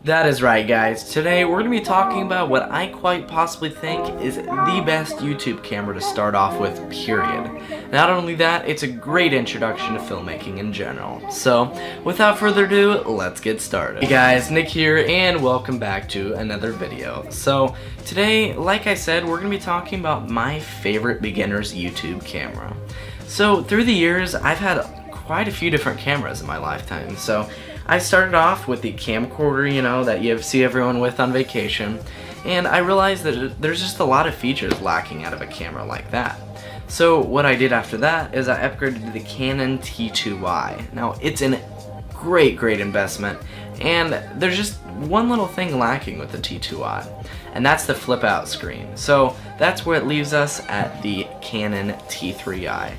That is right, guys. Today we're going to be talking about what I quite possibly think is the best YouTube camera to start off with, period. Not only that, it's a great introduction to filmmaking in general. So, without further ado, let's get started. Hey guys, Nick here, and welcome back to another video. So, today, like I said, we're going to be talking about my favorite beginner's YouTube camera. So, through the years, I've had quite a few different cameras in my lifetime. So, I started off with the camcorder, that you see everyone with on vacation, and I realized that there's just a lot of features lacking out of a camera like that. So what I did after that is I upgraded to the Canon T2i. Now it's a great investment, and there's just one little thing lacking with the T2i, and that's the flip out screen. So that's where it leaves us at the Canon T3i.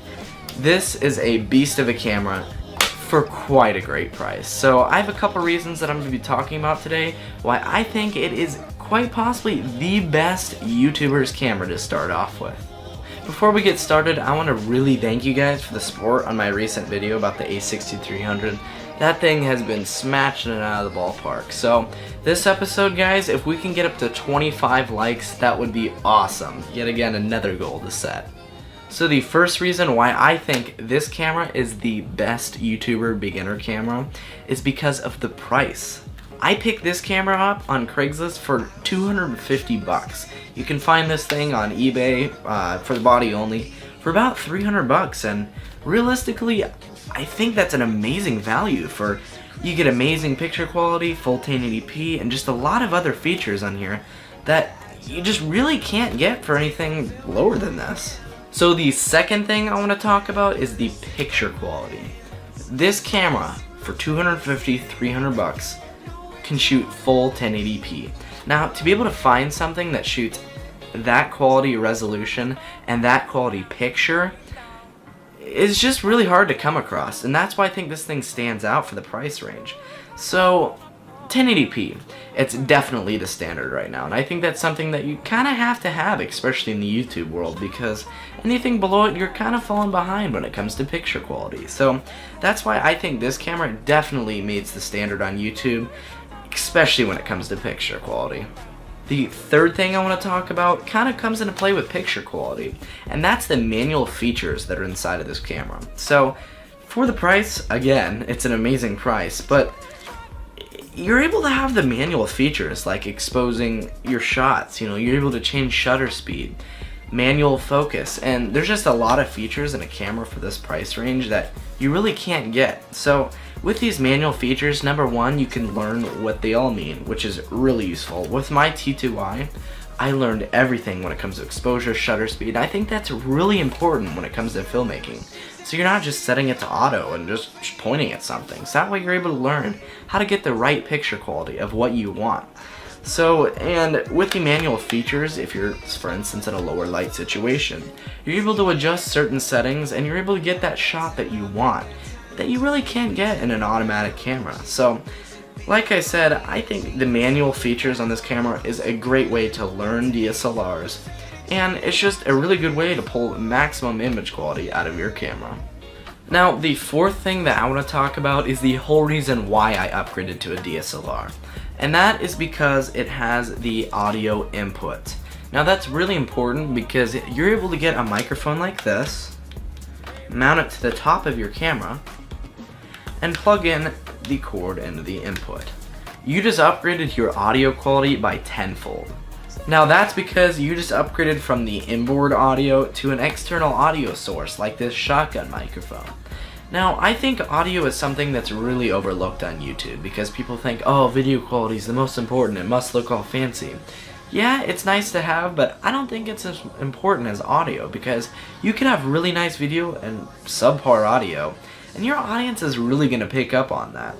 This is a beast of a camera for quite a great price. So I have a couple reasons that I'm going to be talking about today why I think it is quite possibly the best YouTuber's camera to start off with. Before we get started, I want to really thank you guys for the support on my recent video about the A6300. That thing has been smashing it out of the ballpark. So this episode, guys, if we can get up to 25 likes, that would be awesome. Yet again, another goal to set. So the first reason why I think this camera is the best YouTuber beginner camera is because of the price. I picked this camera up on Craigslist for 250 bucks. You can find this thing on eBay for the body only for about 300 bucks, and realistically I think that's an amazing value. For you get amazing picture quality, full 1080p, and just a lot of other features on here that you just really can't get for anything lower than this. So the second thing I want to talk about is the picture quality. This camera for 250-300 bucks can shoot full 1080p. Now, to be able to find something that shoots that quality resolution and that quality picture is just really hard to come across, and that's why I think this thing stands out for the price range. So 1080p, it's definitely the standard right now, and I think that's something that you kind of have to have, especially in the YouTube world, because anything below it, you're kind of falling behind when it comes to picture quality. So that's why I think this camera definitely meets the standard on YouTube, especially when it comes to picture quality. The third thing I want to talk about kind of comes into play with picture quality, and that's the manual features that are inside of this camera. So for the price, again, it's an amazing price, but you're able to have the manual features like exposing your shots, you're able to change shutter speed, manual focus, and there's just a lot of features in a camera for this price range that you really can't get. So with these manual features, number one, you can learn what they all mean, which is really useful. With my T2i, I learned everything when it comes to exposure, shutter speed. I think that's really important when it comes to filmmaking. So you're not just setting it to auto and just pointing at something. So that way you're able to learn how to get the right picture quality of what you want. So, and with the manual features, if you're, for instance, in a lower light situation, you're able to adjust certain settings and you're able to get that shot that you want that you really can't get in an automatic camera. So, like I said, I think the manual features on this camera is a great way to learn DSLRs, and it's just a really good way to pull maximum image quality out of your camera. Now, the fourth thing that I want to talk about is the whole reason why I upgraded to a DSLR, and that is because it has the audio input. Now that's really important because you're able to get a microphone like this, mount it to the top of your camera, and plug in the cord into the input. You just upgraded your audio quality by tenfold. Now that's because you just upgraded from the inboard audio to an external audio source like this shotgun microphone. Now I think audio is something that's really overlooked on YouTube because people think, oh, video quality is the most important, it must look all fancy. Yeah, it's nice to have, but I don't think it's as important as audio, because you can have really nice video and subpar audio, and your audience is really going to pick up on that.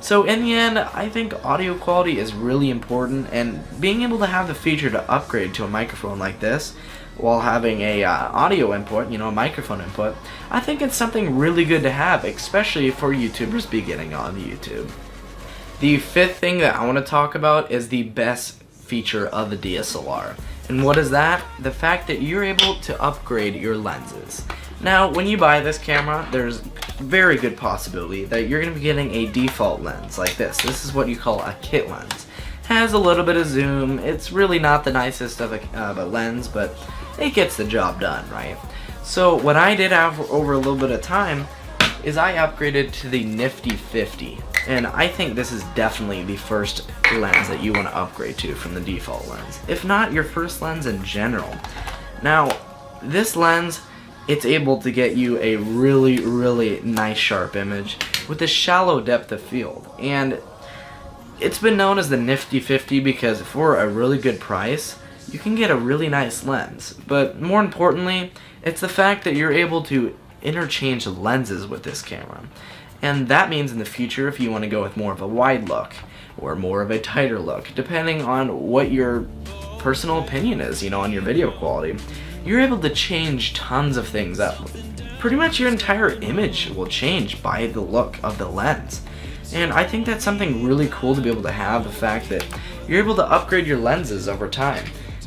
So in the end, I think audio quality is really important, and being able to have the feature to upgrade to a microphone like this while having a audio input, a microphone input, I think it's something really good to have, especially for YouTubers beginning on YouTube. The fifth thing that I want to talk about is the best feature of the DSLR. And what is that? The fact that you're able to upgrade your lenses. Now, when you buy this camera, there's very good possibility that you're going to be getting a default lens like this. This is what you call a kit lens. Has a little bit of zoom. It's really not the nicest of a lens, but it gets the job done, right? So what I did over a little bit of time is I upgraded to the Nifty 50, and I think this is definitely the first lens that you want to upgrade to from the default lens, if not your first lens in general. Now, this lens, it's able to get you a really nice sharp image with a shallow depth of field, and it's been known as the Nifty 50 because for a really good price, you can get a really nice lens. But more importantly, it's the fact that you're able to interchange lenses with this camera. And that means in the future, if you want to go with more of a wide look or more of a tighter look, depending on what your personal opinion is, on your video quality, you're able to change tons of things up. Pretty much your entire image will change by the look of the lens. And I think that's something really cool to be able to have, the fact that you're able to upgrade your lenses over time.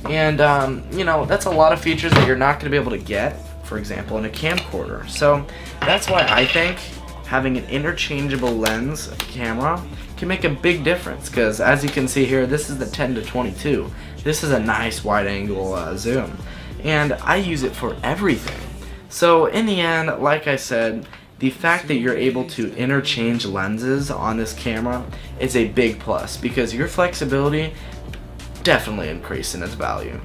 And, that's a lot of features that you're not going to be able to get, for example, in a camcorder. So that's why I think having an interchangeable lens camera can make a big difference, because as you can see here, this is the 10-22. This is a nice wide angle zoom, and I use it for everything. So in the end, like I said, the fact that you're able to interchange lenses on this camera is a big plus, because your flexibility definitely increased in its value.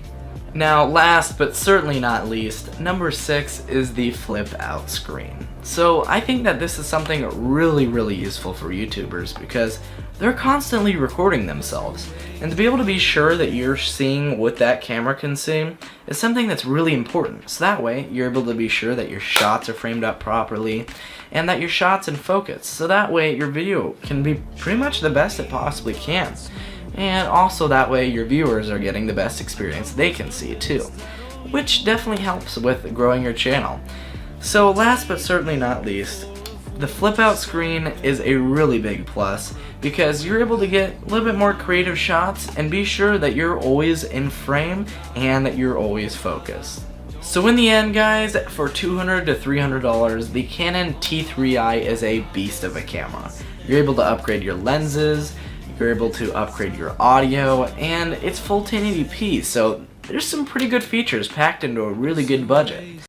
Now, last but certainly not least, number 6 is the flip out screen. So I think that this is something really useful for YouTubers, because they're constantly recording themselves, and to be able to be sure that you're seeing what that camera can see is something that's really important. So that way you're able to be sure that your shots are framed up properly and that your shot's in focus. So that way your video can be pretty much the best it possibly can. And also that way your viewers are getting the best experience they can see too, which definitely helps with growing your channel. So last but certainly not least, the flip out screen is a really big plus, because you're able to get a little bit more creative shots and be sure that you're always in frame and that you're always focused. So in the end, guys, for $200 to $300, the Canon T3i is a beast of a camera. You're able to upgrade your lenses, you're able to upgrade your audio, and it's full 1080p, so there's some pretty good features packed into a really good budget.